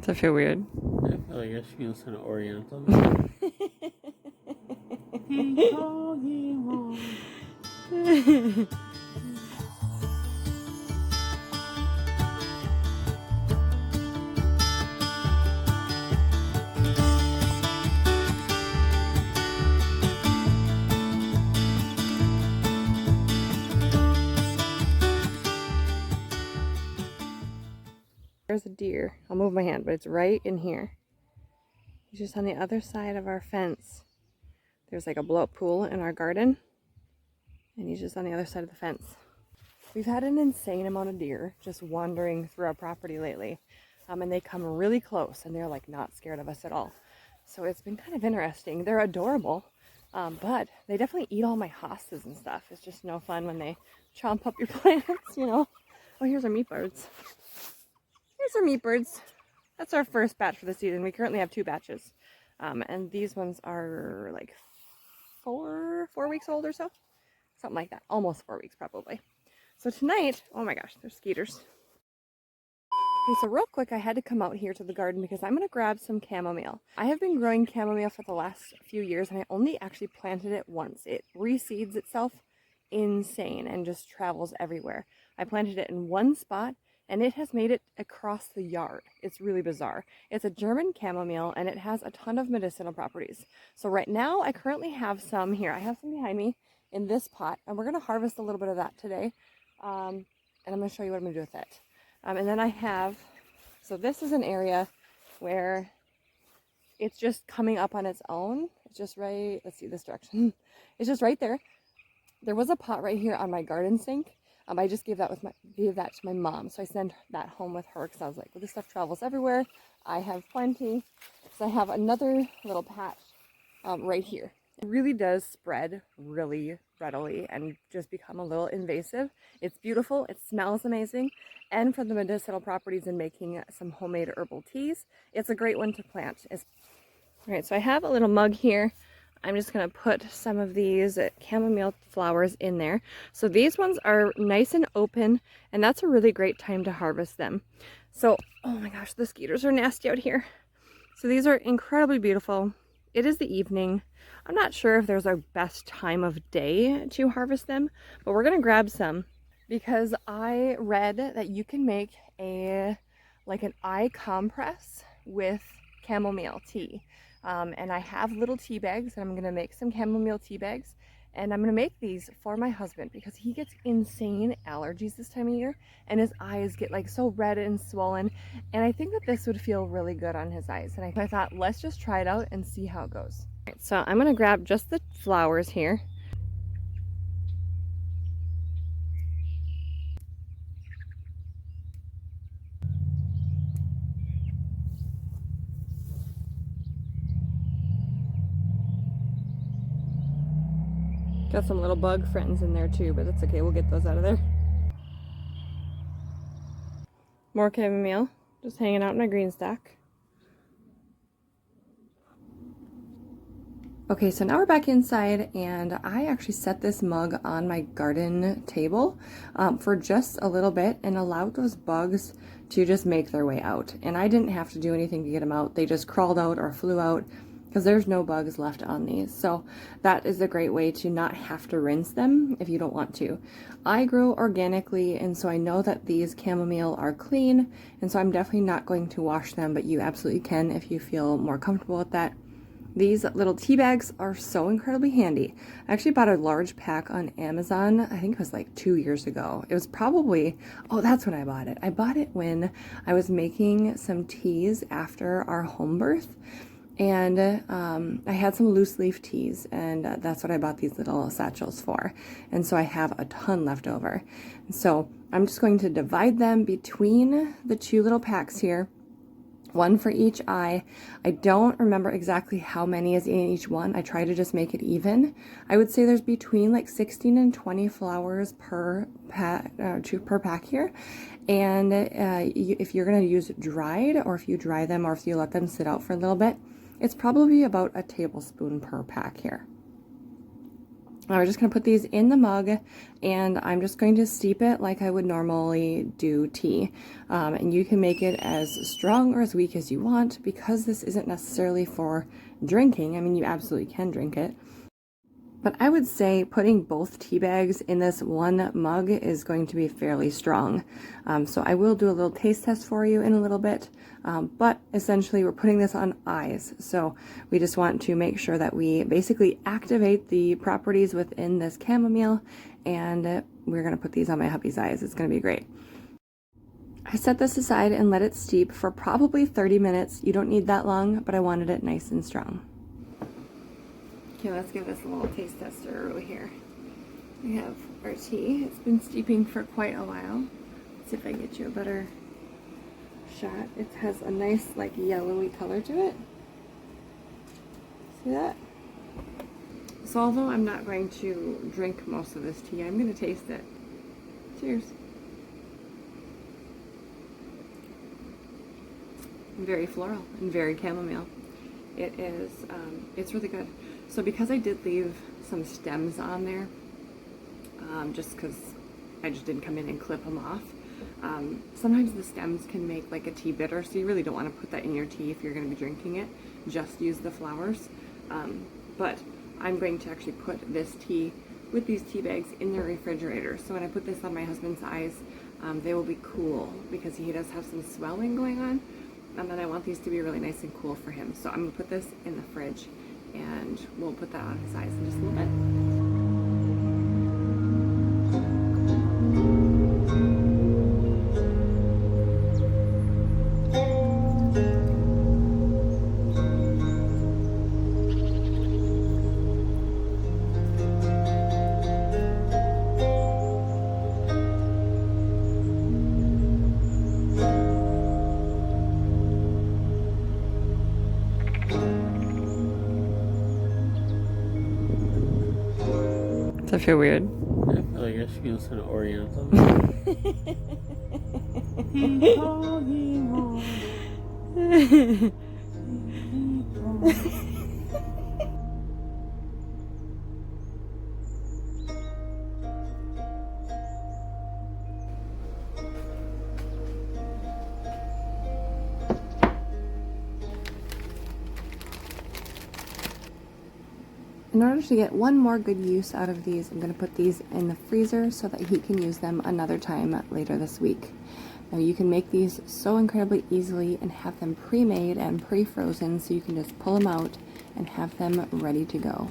Does that feel weird? I feel like I should use an oriental. There's a deer. I'll move my hand, but it's right in here. He's just on the other side of our fence. There's like a blow-up pool in our garden, and he's just on the other side of the fence. We've had an insane amount of deer just wandering through our property lately, and they come really close, and they're like not scared of us at all. So it's been kind of interesting. They're adorable, but they definitely eat all my hostas and stuff. It's just no fun when they chomp up your plants, you know. Oh, here's our meat birds. Here's our meat birds. That's our first batch for the season. We currently have 2 batches. And these ones are like 4 weeks old or so. Something like that. Almost 4 weeks probably. So tonight, oh my gosh, there's skeeters. Okay, so real quick, I had to come out here to the garden because I'm going to grab some chamomile. I have been growing chamomile for the last few years, and I only actually planted it once. It reseeds itself insane and just travels everywhere. I planted it in one spot, and it has made it across the yard. It's really bizarre. It's a German chamomile, and it has a ton of medicinal properties. So right now, I currently have some here. I have some behind me in this pot, and we're going to harvest a little bit of that today. And I'm going to show you what I'm going to do with it. And then I have, so this is an area where it's just coming up on its own. It's just right, let's see this direction. It's just right there. There was a pot right here on my garden sink. I just gave that to my mom. So I sent that home with her because I was like, well, this stuff travels everywhere. I have plenty. So I have another little patch right here. It really does spread really readily and just become a little invasive. It's beautiful. It smells amazing. And for the medicinal properties in making some homemade herbal teas, it's a great one to plant. All right, so I have a little mug here. I'm just going to put some of these chamomile flowers in there. So these ones are nice and open, and that's a really great time to harvest them. So, oh my gosh, the skeeters are nasty out here. So these are incredibly beautiful. It is the evening. I'm not sure if there's a best time of day to harvest them, but we're going to grab some because I read that you can make an eye compress with chamomile tea. And I have little tea bags, and I'm going to make some chamomile tea bags, and I'm going to make these for my husband because he gets insane allergies this time of year, and his eyes get like so red and swollen, and I think that this would feel really good on his eyes. And I thought, let's just try it out and see how it goes. All right, so I'm going to grab just the flowers here. Got some little bug friends in there too, but that's okay. We'll get those out of there. More chamomile, just hanging out in my green stack. Okay, so now we're back inside, and I actually set this mug on my garden table for just a little bit and allowed those bugs to just make their way out. And I didn't have to do anything to get them out. They just crawled out or flew out because there's no bugs left on these. So that is a great way to not have to rinse them if you don't want to. I grow organically, and so I know that these chamomile are clean, and so I'm definitely not going to wash them, but you absolutely can if you feel more comfortable with that. These little tea bags are so incredibly handy. I actually bought a large pack on Amazon. I think it was like 2 years ago. It was probably, oh, that's when I bought it. I bought it when I was making some teas after our home birth. And I had some loose leaf teas, and that's what I bought these little satchels for. And so I have a ton left over. So I'm just going to divide them between the 2 little packs here. One for each eye. I don't remember exactly how many is in each one. I try to just make it even. I would say there's between like 16 and 20 flowers per pack here. And if you're going to use dried, or if you dry them, or if you let them sit out for a little bit, it's probably about a tablespoon per pack here. We're just going to put these in the mug, and I'm just going to steep it like I would normally do tea. And you can make it as strong or as weak as you want, because this isn't necessarily for drinking. I mean, you absolutely can drink it. But I would say putting both tea bags in this one mug is going to be fairly strong. So I will do a little taste test for you in a little bit. But essentially we're putting this on eyes. So we just want to make sure that we basically activate the properties within this chamomile, and we're going to put these on my hubby's eyes. It's going to be great. I set this aside and let it steep for probably 30 minutes. You don't need that long, but I wanted it nice and strong. Okay, let's give this a little taste tester over here. We have our tea. It's been steeping for quite a while. Let's see if I can get you a better shot. It has a nice, like, yellowy color to it. See that? So although I'm not going to drink most of this tea, I'm going to taste it. Cheers. Very floral and very chamomile. It is, it's really good. So because I did leave some stems on there, just because I just didn't come in and clip them off, sometimes the stems can make like a tea bitter, so you really don't want to put that in your tea if you're going to be drinking it. Just use the flowers. But I'm going to actually put this tea with these tea bags in the refrigerator. So when I put this on my husband's eyes, they will be cool because he does have some swelling going on. And then I want these to be really nice and cool for him. So I'm going to put this in the fridge, and we'll put that on his eyes in just a little bit. Does that feel weird? I feel like I should use an oriental. In order to get one more good use out of these, I'm going to put these in the freezer so that he can use them another time later this week. Now you can make these so incredibly easily and have them pre-made and pre-frozen, so you can just pull them out and have them ready to go.